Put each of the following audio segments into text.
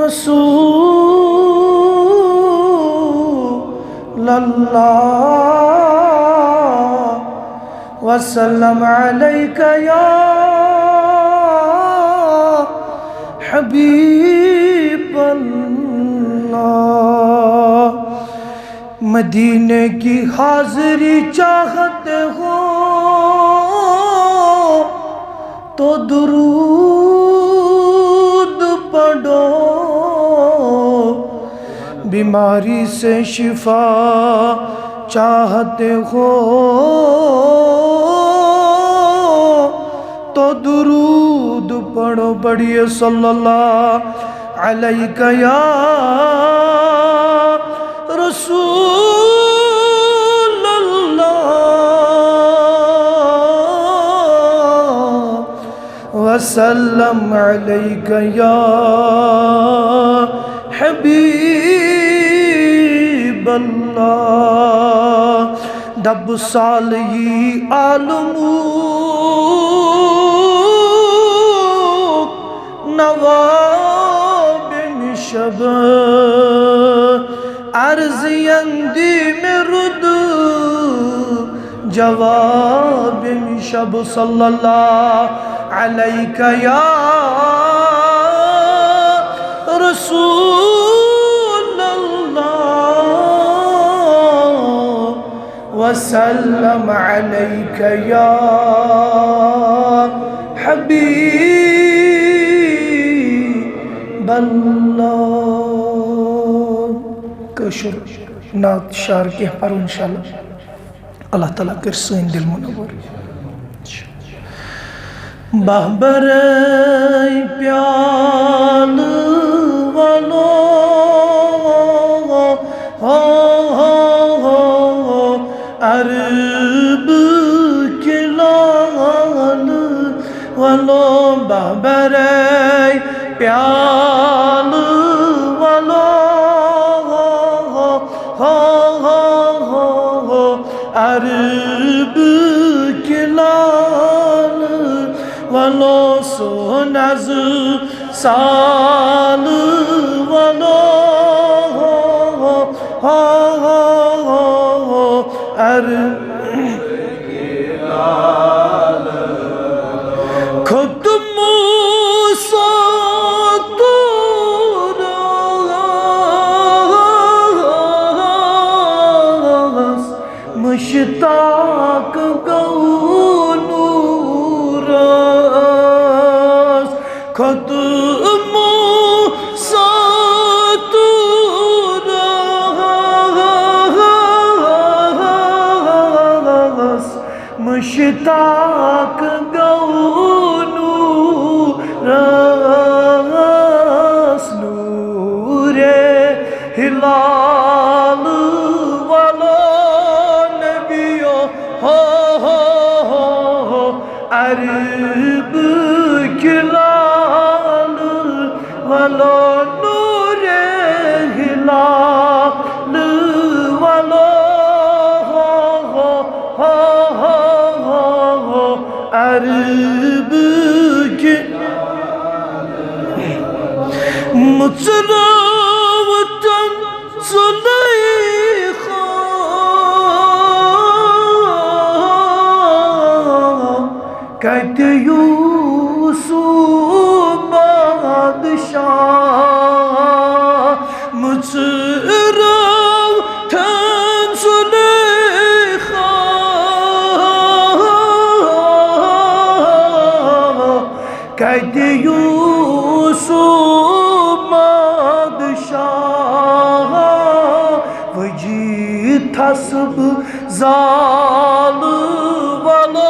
रसूल अल्लाह वसल्लम अलैका या हबीब अल्लाह। मदीने की हाज़िरी चाहते हो तो दुरूद पढ़ो, बीमारी से शिफा चाहते हो तो दुरूद पढ़ो। बढ़िए सल्लल्लाहु अलैका या रसूल अल्लाह वसल्लम अलैका या हबीब अल्लाह। दब साल ही आलमू नवाब निशब अर्ज़यंदी में रुद जवाब निशब सल्लल्लाहु अलैका या रसूल अल्लाह वसल्लम अलैका या हबीब अल्लाह। कशुर नात शार के पर इंशाअल्लाह अल्लाह ताला कर सैन दिल मुनव्वर। बाबर प्याल वालो अरब के लाल वालो, बाबर प्याल वालो अरब के लाल वालो, सोनज साल वालो खुद मूसा मुश्ताक गौनूरस खुद मूसा मुश्ताक गौनूरस नूरे हिलाल वालो नबियो हो अरब के लाल वालो, नूरे हिलाल वालो अरब के मुचरावतन सुलैखा कहते यूसुफ बादशाह मुचरावतन सुलैखा कहते यूसुफ बादशाह वजी थसब जाल वालो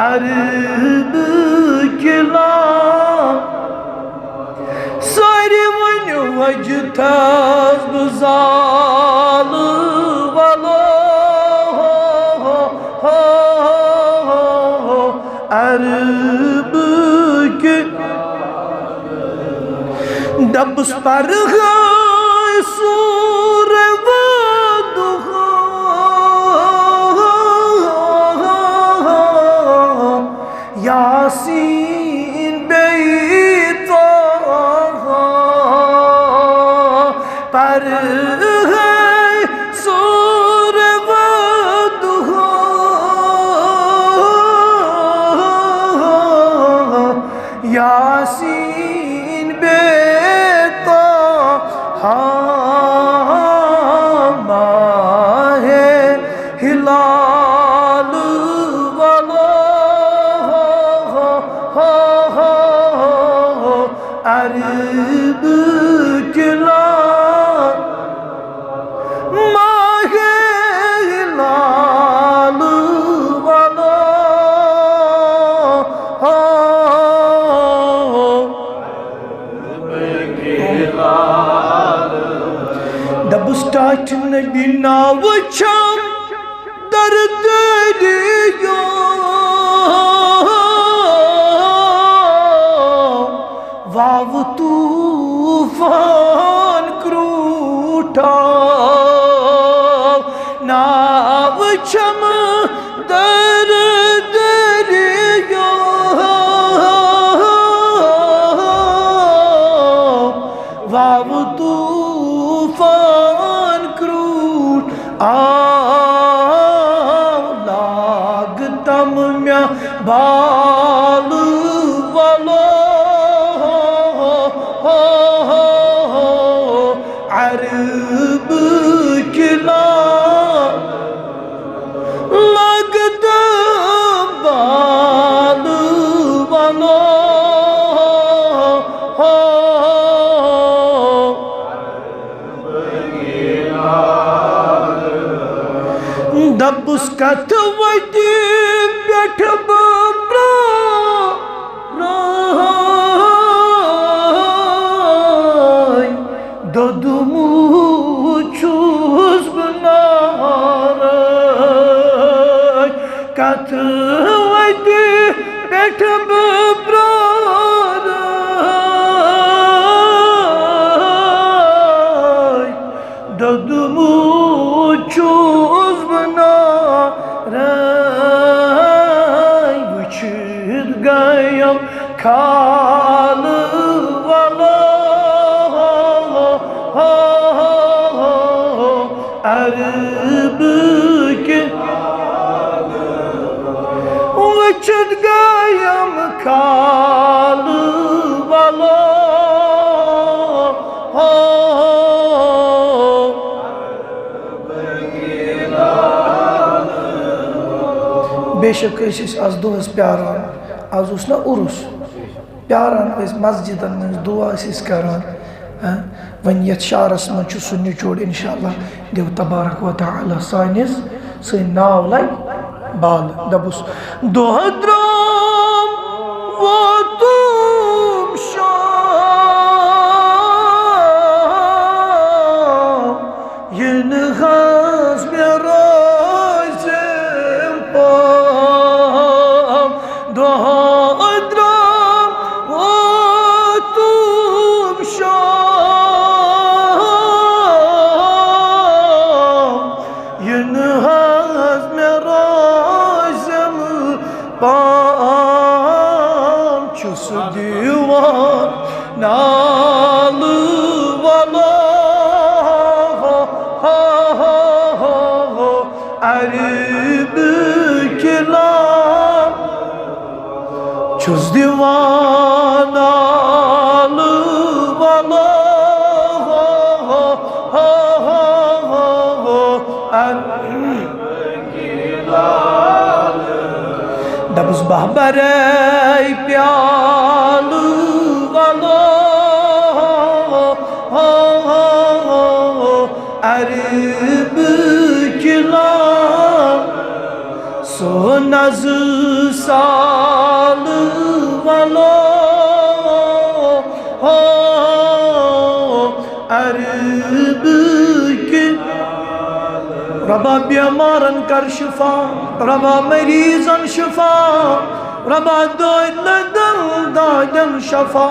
अरब के लाल सारे वन वज थसब जाल वालो अरब के दब्स पर सूर या यासीन बेता पर है सूर वदुहा यासीन बेता माहे हिलाल वाला अरब किला माहे हिलाल वाला Dabustat nebina vacham dard diyo vav tufan kruta na vacham dard diyo vav तूफान क्रूट लागतम म्या बाल वाला अरब किला लागतम बाल वाला Dabus katwadi betba rai dodumu chuz bnarai katwadi betba rai dodumu chuz rai vıçıd gayam kal vala arab ke vıçıd gayam kal vala बेशक आज दोहस प्यारान आज ना उर्स प्यारान मस्जिदन मज दुआ करान वन ये शारस मज सह निचोड़ इंशाअल्लाह देव तबारक व तआला सानिस सन नाव लग बाल दबुस दोह द्राम व तुम शाम yin has Çusu divan nalı vala arib kilam çuz divan nalı vala arib kilam dabuz bahbarey प्याल वाला अरब किला सो नज साल वाला अरब के रबा बीमारन कर शिफा रबा मरीजन शिफा रबा दादन शफा